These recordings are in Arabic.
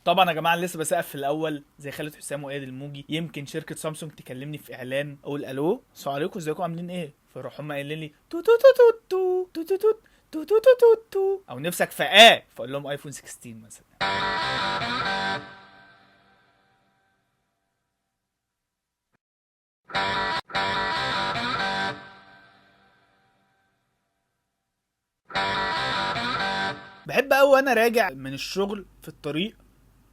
طبعا يا جماعه لسه بسقف في الاول زي خالد حسام واياد الموجي. يمكن شركه سامسونج تكلمني في اعلان اقول الو السلام عليكم ازيكم عاملين ايه، فيروحوا هم قايلين لي تو تو تو تو تو تو تو تو تو تو تو تو او نفسك في فاقول لهم ايفون 16 مثلا. بحب قوي وانا راجع من الشغل في الطريق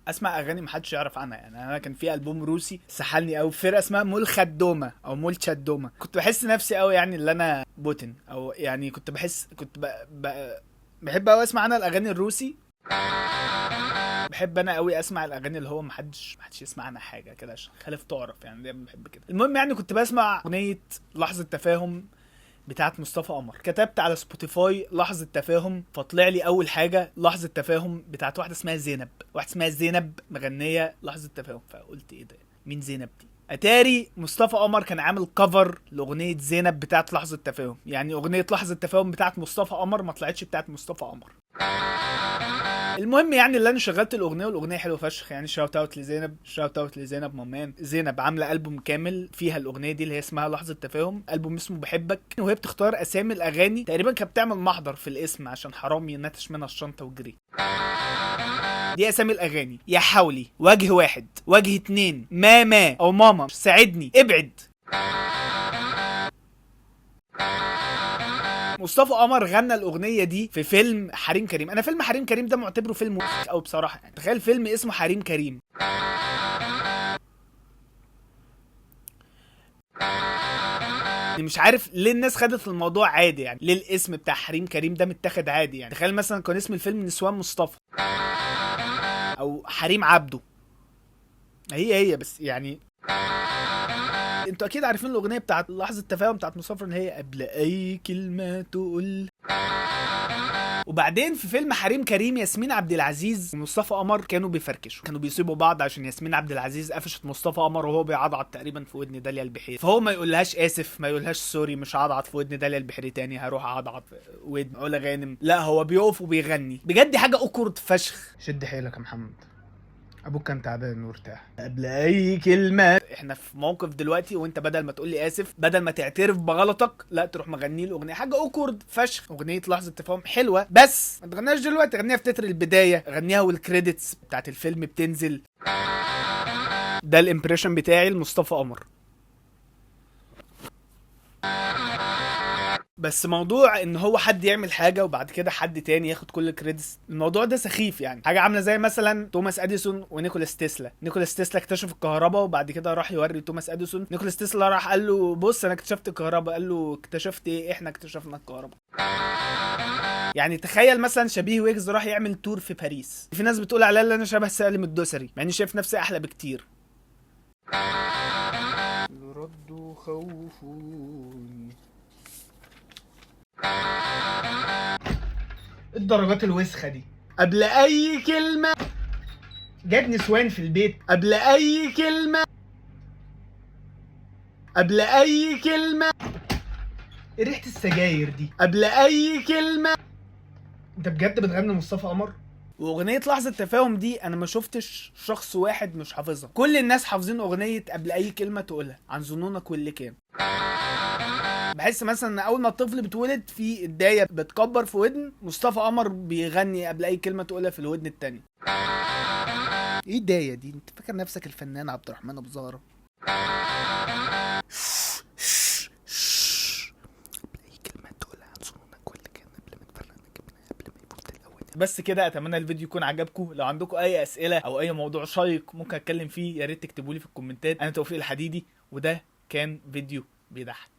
اسمع اغاني محدش يعرف عنها. يعني انا كان في البوم روسي سحلني قوي، فرقه اسمها مول خدومه او مول تشادومه. كنت بحس نفسي قوي يعني اللي انا بوتين، او يعني كنت بحس بحب قوي اسمع انا الاغاني الروسي. بحب انا قوي اسمع الاغاني اللي هو محدش يسمع عنها حاجه كده عشان خالف تعرف، يعني دايما بحب كده. المهم يعني كنت بسمع اغنيه لحظه تفاهم بتاعت مصطفى قمر. كتبت على سبوتيفاي لحظة تفاهم فطلع لي أول حاجة لحظة تفاهم بتاعت واحدة اسمها زينب. واحدة اسمها زينب مغنية لحظة تفاهم، فقلت ايه ده، مين زينب دي؟ اتاري مصطفى قمر كان عامل كفر لاغنية زينب بتاعت لحظة تفاهم. يعني اغنية لحظة تفاهم بتاعت مصطفى قمر ما طلعتش بتاعت مصطفى قمر. المهم يعني اللي انا شغلت الاغنيه والاغنيه حلوه فشخ. يعني شاوت اوت لزينب، شاوت اوت لزينب مامان. زينب عامله البوم كامل فيها الاغنيه دي اللي هي اسمها لحظه تفاهم، البوم اسمه بحبك، وهي بتختار اسامي الاغاني. تقريبا كانت بتعمل محضر في الاسم عشان حرام ينتش منها الشنطه وجري. دي اسامي الاغاني: يا حولي، وجه واحد، وجه اتنين، ماما او ماما، ساعدني، ابعد. مصطفى قمر غنى الاغنيه دي في فيلم حريم كريم. انا فيلم حريم كريم ده معتبره فيلم وسخ قوي بصراحه. يعني تخيل فيلم اسمه حريم كريم. مش عارف ليه الناس خدت الموضوع عادي، يعني ليه الاسم بتاع حريم كريم ده متاخد عادي. يعني تخيل مثلا كان اسم الفيلم نسوان مصطفى او حريم عبده، هي بس يعني. انتوا اكيد عارفين الاغنيه بتاعت لحظه تفاهم بتاعت مصطفى ان هي قبل اي كلمه تقول. وبعدين في فيلم حريم كريم ياسمين عبد العزيز ومصطفى قمر كانوا بيفركشوا، كانوا بيسيبوا بعض عشان ياسمين عبد العزيز قفشت مصطفى قمر وهو بيعضعض تقريبا في ودن داليا البحيري، فهو ما يقولهاش اسف، ما يقولهاش سوري، مش هعضعض في ودن داليا البحيري تاني، هروح اعضعض في ودن علا غانم. لا هو بيقف وبيغني. بجد حاجه اوكورد فشخ. شد حيلك يا محمد، ابوك كان تعبان وارتاح قبل اي كلمه. احنا في موقف دلوقتي وانت بدل ما تقول لي اسف، بدل ما تعترف بغلطك، لا تروح مغني له اغنيه. حاجه اوكورد فشخ. اغنيه لحظه تفاهم حلوه بس ما تغنيهاش دلوقتي، غنيها في تتر البدايه، غنيها والكريدتس بتاعت الفيلم بتنزل. ده الامبريشن بتاعي لمصطفى قمر. بس موضوع ان هو حد يعمل حاجه وبعد كده حد تاني ياخد كل الكريدتس، الموضوع ده سخيف. يعني حاجه عامله زي مثلا توماس اديسون ونيكولاس تسلا. نيكولاس تسلا اكتشف الكهرباء وبعد كده راح يوري توماس اديسون. نيكولاس تسلا راح قال له بص انا اكتشفت الكهرباء، قال له اكتشفت ايه؟ احنا اكتشفنا الكهرباء. يعني تخيل مثلا شبيه ويجز راح يعمل تور في باريس، في ناس بتقول عليا ان انا شبه سالم الدوسري مع اني شايف نفسي احلى بكتير. ردوا خوفوني. الدرجات الوسخه دي قبل اي كلمه. جاب نسوان في البيت قبل اي كلمه، قبل اي كلمه. ريحه السجاير دي قبل اي كلمه. انت بجد بتغني مصطفى قمر؟ واغنيه لحظه تفاهم دي انا ما شفتش شخص واحد مش حافظها. كل الناس حافظين اغنيه قبل اي كلمه تقولها عن ظنونك واللي كان. بحس مثلا ان اول ما الطفل بتولد في الدايه بتكبر في ودن، مصطفى قمر بيغني قبل اي كلمه تقولها في الودن التانية. ايه الدايه دي؟ انت فاكر نفسك الفنان عبد الرحمن ابو زهره؟ بس كده. اتمنى الفيديو يكون عجبكم. لو عندكم اي اسئله او اي موضوع شيق ممكن اتكلم فيه يا ريت تكتبوا لي في الكومنتات. انا توفيق الحديدي وده كان فيديو بيضحك.